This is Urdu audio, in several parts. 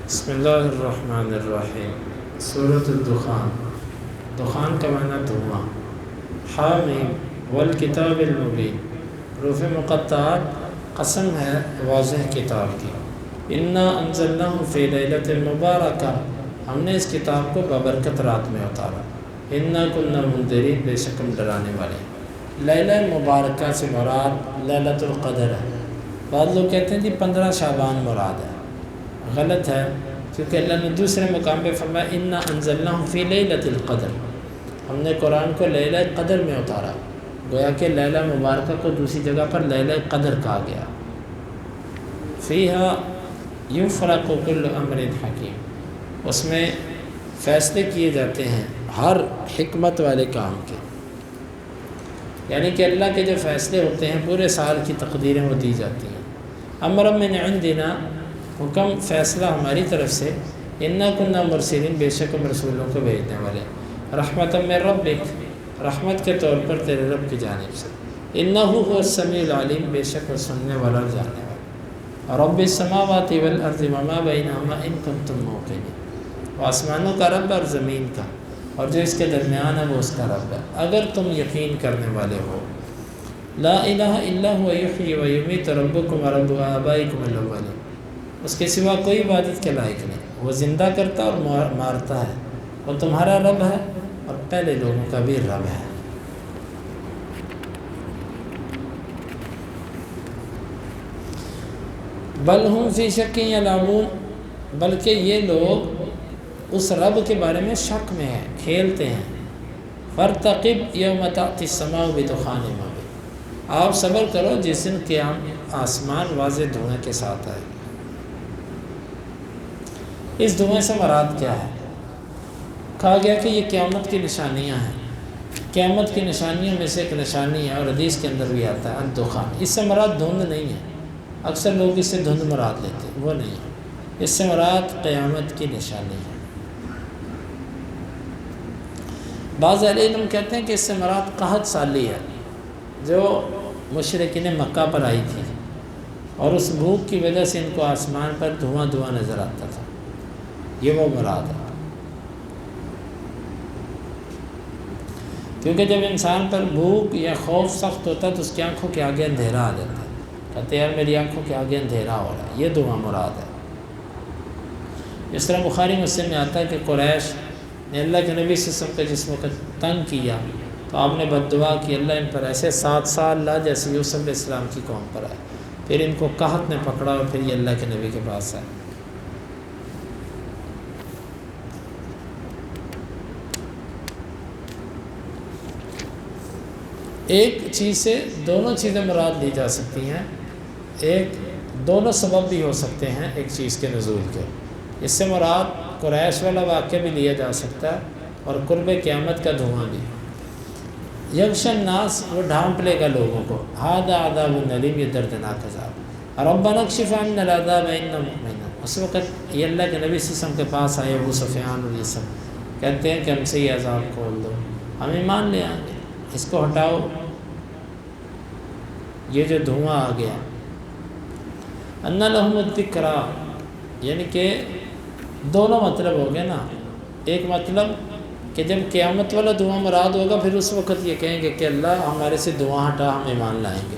بسم اللہ الرحمن الرحیم۔ سورۃ الدخان، دخان کا معنی دھواں۔ حامیم والکتاب المبین، حروف مقطعات قسم ہے واضح کتاب کی۔ انا انزلناہ فی لیلۃ مبارکہ، ہم نے اس کتاب کو بابرکت رات میں اتارا۔ انا کنا منذرین، بے شک ہم ڈرانے والے۔ لیلہ مبارکہ سے مراد لیلۃ القدر ہے۔ بعض لوگ کہتے ہیں جی 15 شعبان مراد ہے، غلط ہے، کیونکہ اللہ نے دوسرے مقام پہ فرمایا انا انزلناہ فی لیلۃ القدر، ہم نے قرآن کو لیلہ قدر میں اتارا، گویا کہ لیلہ مبارکہ کو دوسری جگہ پر لیلہ قدر کہا گیا۔ فیہا یفرق کل امر حکیم، اس میں فیصلے کیے جاتے ہیں ہر حکمت والے کام کے، یعنی کہ اللہ کے جو فیصلے ہوتے ہیں پورے سال کی تقدیریں وہ دی جاتی ہیں۔ امر من عندنا، حکم فیصلہ ہماری طرف سے، انا کنا مرسلین، بے شک ہم رسولوں کو بھیجنے والے، رحمت من ربک، رحمت کے طور پر تیرے رب کی جانب سے، انہ هو السمیع العلیم، بے شک وہ سننے والا اور جاننے والا، رب السماوات والارض وما بینہما ان کنتم موقنین، وہ آسمانوں کا رب اور زمین کا، اور جو اس کے درمیان ہے وہ اس کا رب ہے اگر تم یقین کرنے والے ہو۔ لا الہ الا هو یحیی و یمیت ربکم و رب آبائکم الاولین، اس کے سوا کوئی عبادت کے لائق نہیں، وہ زندہ کرتا اور مارتا ہے، وہ تمہارا رب ہے اور پہلے لوگوں کا بھی رب ہے۔ بل ہم فی شک یلعبون، بلکہ یہ لوگ اس رب کے بارے میں شک میں ہیں، کھیلتے ہیں۔ فارتقب یوم تأتی السماء بدخان مبین، آپ صبر کرو جس دن قیام آسمان واضح دھوئیں کے ساتھ آئے۔ اس دھوئیں سے مراد کیا ہے؟ کہا گیا کہ یہ قیامت کی نشانیاں ہیں، قیامت کی نشانیوں میں سے ایک نشانی ہے، اور حدیث کے اندر بھی آتا ہے الدخان۔ اس سے مراد دھند نہیں ہے، اکثر لوگ اس سے دھند مراد لیتے ہیں، وہ نہیں ہے، اس سے مراد قیامت کی نشانی ہے۔ بعض اہل علم کہتے ہیں کہ اس سے مراد قحط سالی ہے جو مشرکین مکہ پر آئی تھی، اور اس بھوک کی وجہ سے ان کو آسمان پر دھواں دھواں نظر آتا تھا، یہ وہ مراد ہے۔ کیونکہ جب انسان پر بھوک یا خوف سخت ہوتا ہے تو اس کی آنکھوں کے آگے اندھیرا آ جاتا ہے، کہتے ہیں یار میری آنکھوں کے آگے اندھیرا ہو رہا ہے، یہ دھواں مراد ہے۔ اس طرح بخاری مسلم میں آتا ہے کہ قریش نے اللہ کے نبی صلی اللہ علیہ وسلم کا جس وقت تنگ کیا تو آپ نے بد دعا کی اللہ ان پر ایسے 7 سال لا جیسے یوسف علیہ السلام کی قوم پر آئے، پھر ان کو قحط نے پکڑا اور پھر یہ اللہ کے نبی کے پاس آئے۔ ایک چیز سے دونوں چیزیں مراد لی جا سکتی ہیں، ایک دونوں سبب بھی ہو سکتے ہیں ایک چیز کے نزول کے، اس سے مراد قریش والا واقعہ بھی لیا جا سکتا ہے اور قرب قیامت کا دھواں بھی۔ یغشی الناس، وہ ڈھانپ لے گا لوگوں کو، ھذا عذاب علیم، یہ دردناک عذاب، ربنا اکشف عنا العذاب انا مؤمنون، اس وقت یہ اللہ کے نبی صلی اللہ علیہ وسلم کے پاس آئے ابو سفیان اور یہ سب کہتے ہیں کہ ہم سے یہ عذاب کھول دو، ہم ایمان لے آئیں گے، اس کو ہٹاؤ، یہ جو دھواں آ گیا۔ انا لہم الذکریٰ، یعنی کہ دونوں مطلب ہو گئے نا، ایک مطلب کہ جب قیامت والا دھواں مراد ہوگا پھر اس وقت یہ کہیں گے کہ اللہ ہمارے سے دھواں ہٹا، ہم ایمان لائیں گے،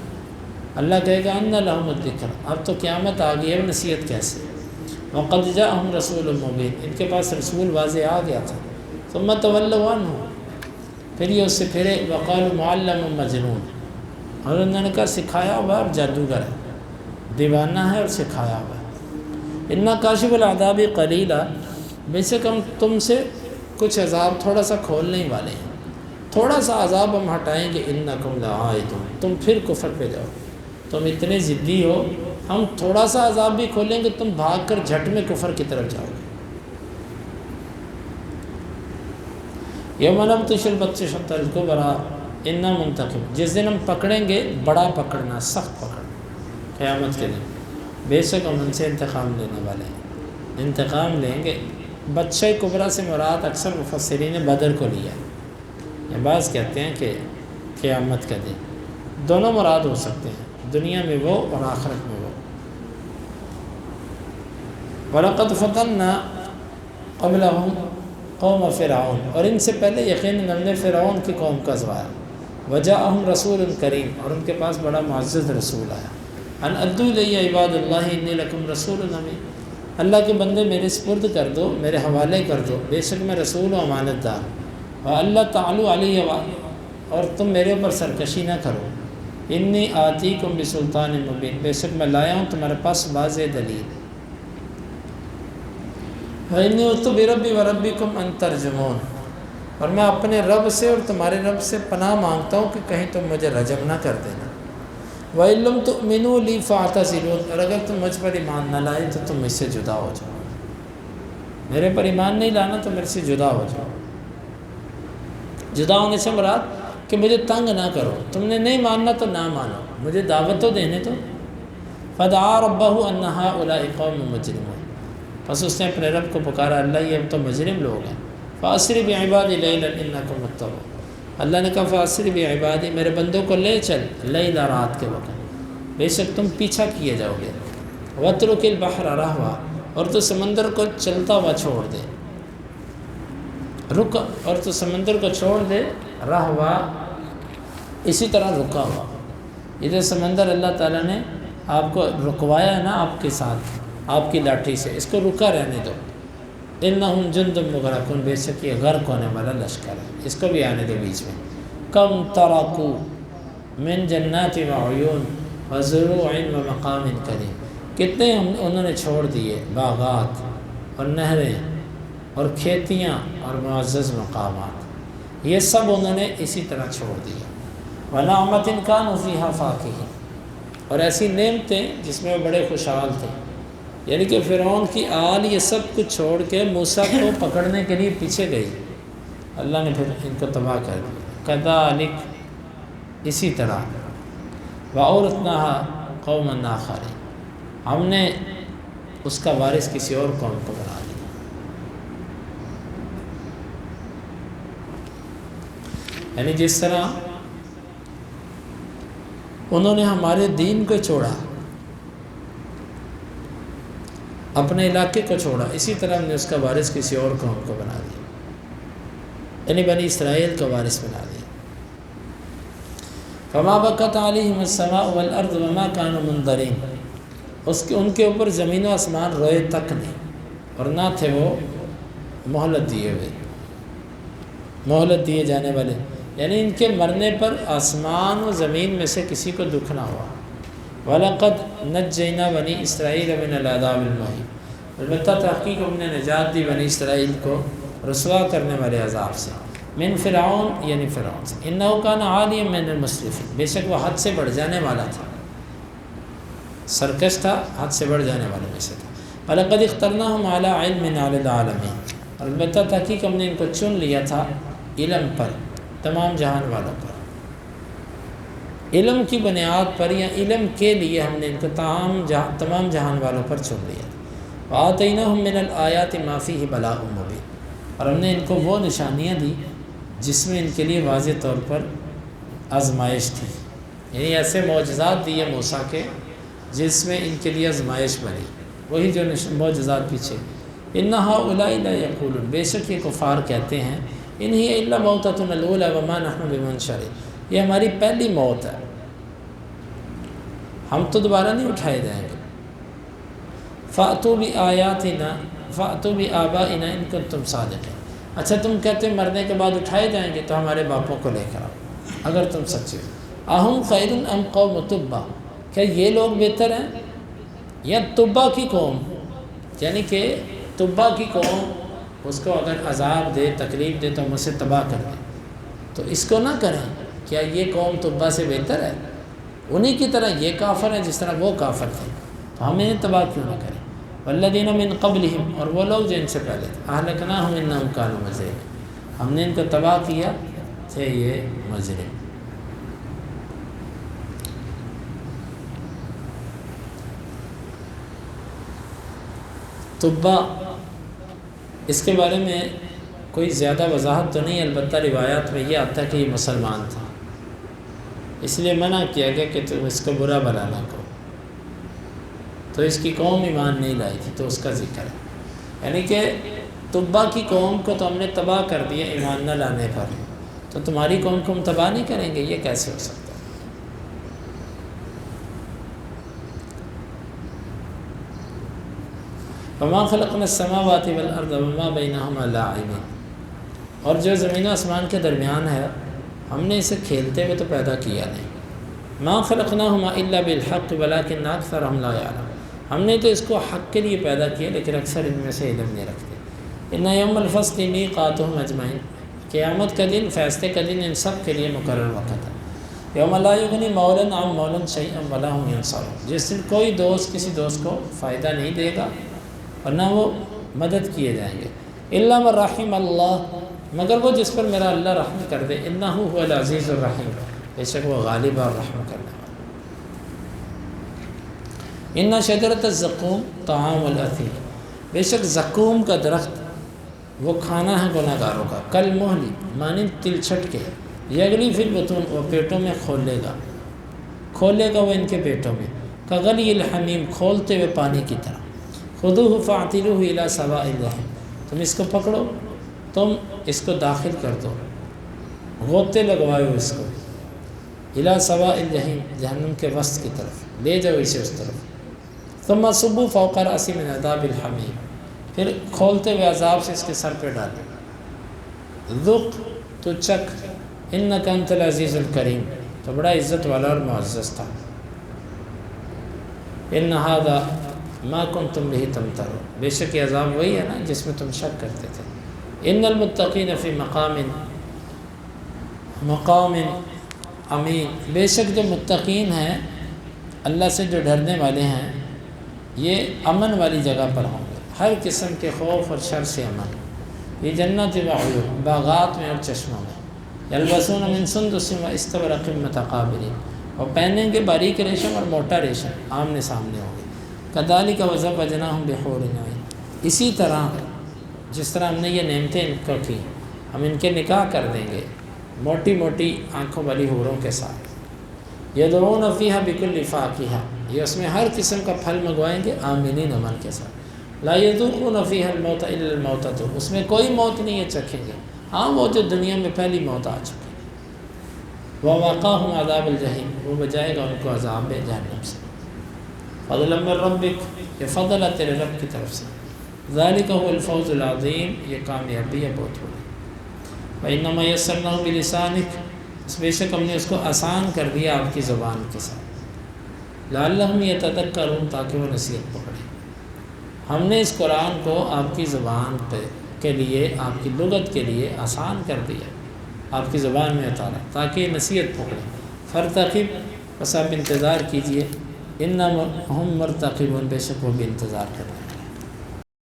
اللہ کہے گا انا لہم الذکریٰ، اب تو قیامت آ گئی ہے، نصیحت کیسے؟ وقد جاءہم رسول مبین، ان کے پاس رسول واضح آ گیا تھا، ثم تولوا عنہ، پھر یہ اس سے پھرے، وقالوا معلم مجنون، اور انہوں نے کہا سکھایا ہوا اور جادوگر ہے، دیوانہ ہے اور سکھایا ہوا ہے۔ انا کاشف العذاب قلیلا، بے شک ہم تم سے کچھ عذاب تھوڑا سا کھولنے ہی والے ہیں، تھوڑا سا عذاب ہم ہٹائیں گے، انکم لعائدون، تم پھر کفر پہ جاؤ، تم اتنے ضدی ہو، ہم تھوڑا سا عذاب بھی کھولیں گے تم بھاگ کر جھٹ میں کفر کی طرف جاؤ گے۔ یوم نبطش البطشۃ الکبریٰ انا منتقم، جس دن ہم پکڑیں گے بڑا پکڑنا، سخت پکڑنا، قیامت کے دن، بے شک ہم ان سے انتقام لینے والے ہیں، انتقام لیں گے۔ بطشہ کبریٰ سے مراد اکثر مفسرین بدر کو لیا ہے، یا بعض کہتے ہیں کہ قیامت کا دن، دونوں مراد ہو سکتے ہیں، دنیا میں وہ اور آخرت میں وہ۔ وَلَقَدْ فَتَنَّا قَبْلَهُمْ قَوْمَ فِرْعَوْنَ، اور ان سے پہلے یقیناً ہم نے فرعون کی قوم کا آزمایا. وَجَاءَهُمْ رَسُولٌ کریم، اور ان کے پاس بڑا معزز رسول آیا. ان ادّوا الیہ عباد اللہ انی لکم رسول امین، اللہ کے بندے میرے سپرد کر دو، میرے حوالے کر دو، بے شک میں رسول و امانت دار. وَأَلَّا تَعْلُوا عَلَيَّ، اور تم میرے اوپر سرکشی نہ کرو. انی آتیکم بسلطان مبین، بے شک میں لایا ہوں تمہارے پاس واضح دلیل. وَإِنِّي عُذْتُ بِرَبِّي وَرَبِّكُمْ أَن تَرْجُمُونِ، اور میں اپنے رب سے اور تمہارے رب سے پناہ مانگتا ہوں کہ کہیں تم مجھے رجم نہ کر دینا. وَإِن لَّمْ تُؤْمِنُوا لِي فَاعْتَزِلُونِ، اور اگر تم مجھ پر ایمان نہ لائے تو تم مجھ سے جدا ہو جاؤ. میرے پر ایمان نہیں لانا تو میرے سے جدا ہو جاؤ. جدا ہونے سے مراد کہ مجھے تنگ نہ کرو، تم نے نہیں ماننا تو نہ مانو، مجھے دعوت تو دینے تو. فَدَعَا رَبَّهُ أَنَّ هَٰؤُلَاءِ قَوْمٌ مُجْرِمُونَ، پس اس نے اپنے رب کو پکارا، اللہ یہ تو مجرم لوگ ہیں. فَأَسْرِ بِعِبَادِي لَيْلًا إِنَّكُمْ مُتَّبَعُونَ، اللہ نے کہا فَأَسْرِ بِعِبَادِي، میرے بندوں کو لے چل، لیلا رات کے وقت، بے شک تم پیچھا کیے جاؤ گے. وَاتْرُكِ الْبَحْرَ رَهْوًا، اور تو سمندر کو چلتا ہوا چھوڑ دے، رک، اور تو سمندر کو چھوڑ دے، رہوا اسی طرح رکا ہوا. ادھر سمندر اللہ تعالیٰ نے آپ کو رکوایا ہے نا آپ کے ساتھ، آپ کی لاٹھی سے، اس کو رکا رہنے دو. اِنَّهُمْ جُنْدٌ مُغْرَقُونَ، بے شک یہ غرق ہونے والا لشکر ہے، اس کو بھی آنے دو بیچ میں. کم ترکوا من جنات وعیون وزروع ومقام کریم، کتنے انہوں نے چھوڑ دیے باغات اور نہریں اور کھیتیاں اور معزز مقامات، یہ سب انہوں نے اسی طرح چھوڑ دیا. وَنَعْمَةٍ كَانُوا فِيهَا فَاكِهِينَ، اور ایسی نعمتیں جس میں وہ بڑے خوشحال تھے. یعنی کہ فرعون کی آل یہ سب کچھ چھوڑ کے موسیٰ کو پکڑنے کے لیے پیچھے گئی، اللہ نے پھر ان کو تباہ کر دیا. كَذَلِكَ، اسی طرح. وَأَوْرَثْنَاهَا قَوْمًا آخَرِينَ، ہم نے اس کا وارث کسی اور قوم کو بنا دیا. یعنی جس طرح انہوں نے ہمارے دین کو چھوڑا، اپنے علاقے کو چھوڑا، اسی طرح ہم نے اس کا وارث کسی اور قوم کو بنا دیا، یعنی بنی اسرائیل کا وارث بنا دیا. فما بکت علیہم السماء والارض وما كانوا منظرین، ان کے اوپر زمین و آسمان روئے تک نہیں، اور نہ تھے وہ مہلت دیے ہوئے، مہلت دیے جانے والے. یعنی ان کے مرنے پر آسمان و زمین میں سے کسی کو دکھ نہ ہوا. وَلَقَدْ نَجَّيْنَا بَنِي إِسْرَائِيلَ مِنَ الْعَذَابِ الْمُهِينِ، البتہ تحقیق ہم نے نجات دی بنی اسرائیل کو رسوا کرنے والے عذاب سے. من فرعون، یعنی فرعون سے. إِنَّهُ كَانَ عَالِيًا مِنَ الْمُسْرِفِينَ، بے شک وہ حد سے بڑھ جانے والا تھا، سرکش تھا، حد سے بڑھ جانے والوں میں سے تھا. وَلَقَدْ اخْتَرْنَاهُمْ عَلَىٰ عِلْمٍ عَلَى الْعَالَمِينَ، اور البتہ تحقیق ہم نے ان کو چن لیا تھا علم پر، تمام جہان والوں پر. علم کی بنیاد پر یا علم کے لیے ہم نے ان کو تمام جہان والوں پر چن لیا. وَآتَيْنَاهُمْ مِنَ الْآيَاتِ مَا فِيهِ بَلَاءٌ مُبِينٌ، اور ہم نے ان کو وہ نشانیاں دی جس میں ان کے لیے واضح طور پر آزمائش تھی. یعنی ایسے معجزات دیے موسیٰ کے جس میں ان کے لیے آزمائش بنی، وہی جو معجزات پیچھے. إِنَّ هَٰؤُلَاءِ لَا يَقُولُونَ، بے شک یہ کفار کہتے ہیں، إِنْ هِيَ إِلَّا مَوْتَتُنَا الْأُولَىٰ وَمَا نَحْنُ بِمُنشَرِينَ، یہ ہماری پہلی موت ہے، ہم تو دوبارہ نہیں اٹھائے جائیں گے. فَأْتُوا بِآيَاتِنَا فَأْتُوا بِآبَائِنَا إِن كُنتُمْ صَادِقِينَ، اچھا تم کہتے ہیں مرنے کے بعد اٹھائے جائیں گے تو ہمارے باپوں کو لے کر آؤ اگر تم سچے ہو. اَهُمْ خَيْرٌ أَمْ قَوْمُ تُبَّا، کیا یہ لوگ بہتر ہیں یا تبا کی قوم؟ یعنی کہ تبا کی قوم اس کو اگر عذاب دے، تکلیف دے تو ہم اسے تباہ کر دیں، تو اس کو نہ کریں. کیا یہ قوم تبا سے بہتر ہے؟ انہی کی طرح یہ کافر ہیں جس طرح وہ کافر تھے، تو ہم انہیں تباہ کیوں نہ کریں. والذین من قبلہم، اور وہ لوگ جو ان سے پہلے تھے، اہلکناہم انہم کانوا مجرمین، ہم نے ان کو تباہ کیا، تھے یہ مجرم. تبا اس کے بارے میں کوئی زیادہ وضاحت تو نہیں، البتہ روایات میں یہ آتا ہے کہ یہ مسلمان تھا، اس لیے منع کیا گیا کہ تم اس کو برا بھلا نہ کرو. تو اس کی قوم ایمان نہیں لائی تھی، تو اس کا ذکر ہے. یعنی کہ تبا کی قوم کو تو ہم نے تباہ کر دیا ایمان نہ لانے پر، تو تمہاری قوم کو ہم تباہ نہیں کریں گے؟ یہ کیسے ہو سکتا ہے؟ وما خلقنا السماوات والارض وما بینہما لاعبین، اور جو زمین و آسمان کے درمیان ہے ہم نے اسے کھیلتے ہوئے تو پیدا کیا نہیں. ما خلقناہما الا بالحق ولکن اکثرہم لا یعلمون، ہم نے تو اس کو حق کے لیے پیدا کیا لیکن اکثر ان میں سے علم نہیں رکھتے. ان یوم الفصل میقاتہم اجمعین، قیامت کا دن، فیصلے کا دن ان سب کے لیے مقرر وقت ہے. یوم لا یغنی مولا عن مولا شیئا ولا هم ینصرون، جس دن کوئی دوست کسی دوست کو فائدہ نہیں دے گا اور نہ وہ مدد کیے جائیں گے. الا من رحم اللہ، مگر وہ جس پر میرا اللہ رحم کر دے. انہ هو العزیز الرحیم، بے شک وہ غالب اور رحم کرنے والا. ان شجرۃ الزقوم طعام الاثیم، بے شک زقوم کا درخت وہ کھانا ہے گناہ گاروں کا. کل مہلی، مانند تل چھٹ کے، یغلی فی البطون، وہ پیٹوں میں کھولے گا وہ ان کے پیٹوں میں. کغلی الحمیم، کھولتے ہوئے پانی کی طرح. خذوہ فاعتلوہ الی سواء الجحیم، تم اس کو پکڑو، تم اس کو داخل کر دو، غوطے لگوائے اس کو. الی سواء الجحیم، جہنم کے وسط کی طرف لے جاؤ اسے اس طرف. ثم صبوا فوق رأسی من عذاب الحمیم، پھر کھولتے ہوئے عذاب سے اس کے سر پہ ڈالے. ذق، تو چک، انک انت العزیز الکریم، تو بڑا عزت والا اور معزز تھا. ان ھذا ما کنتم بہ تمترون، بے شک یہ عذاب وہی ہے نا جس میں تم شک کرتے تھے. ان المتقین فی مقام امین، بے شک جو متقین ہیں، اللہ سے جو ڈرنے والے ہیں، یہ امن والی جگہ پر ہوں گے، ہر قسم کے خوف اور شر سے امن. یہ جنت وعیون، باغات میں اور چشموں میں. یلبسون من سندس واستبرق متقابلین، اور پہنیں گے باریک ریشم اور موٹا ریشم، آمنے سامنے ہوں گے. کذالک وزوجناہم بحور عین، اسی طرح جس طرح ہم نے یہ نعمتیں ان کو کی، ہم ان کے نکاح کر دیں گے موٹی موٹی آنکھوں والی حوروں کے ساتھ. یدعون فیہا بکل فاکہہ، یہ اس میں ہر قسم کا پھل منگوائیں گے آمنین، امن کے ساتھ. لا یذوقون فیہا الموت الا الموتۃ، اس میں کوئی موت نہیں ہے چکھیں گے، ہاں وہ جو دنیا میں پہلی موت آ چکی. ووقاہم عذاب الجحیم، وہ بجائے گا ان کو عذاب جہنم سے. فضلا من ربک، یہ فضل ہے تیرے رب کی طرف سے. ذالک هو الفوز العظیم، یہ کامیابی ہے بہت بڑی. وانما یسرناہ بلسانک، بے شک ہم نے اس کو آسان کر دیا آپ کی زبان کے ساتھ. لعلہم یتذکرون، تاکہ وہ نصیحت پکڑیں. ہم نے اس قرآن کو آپ کی زبان کے لیے، آپ کی لغت کے لیے آسان کر دیا، آپ کی زبان میں اتارا تاکہ نصیحت پکڑیں. فرتقب، بس آپ انتظار کیجئے. انہم مرتقبون، بے شک وہ بھی انتظار کر رہے ہیں.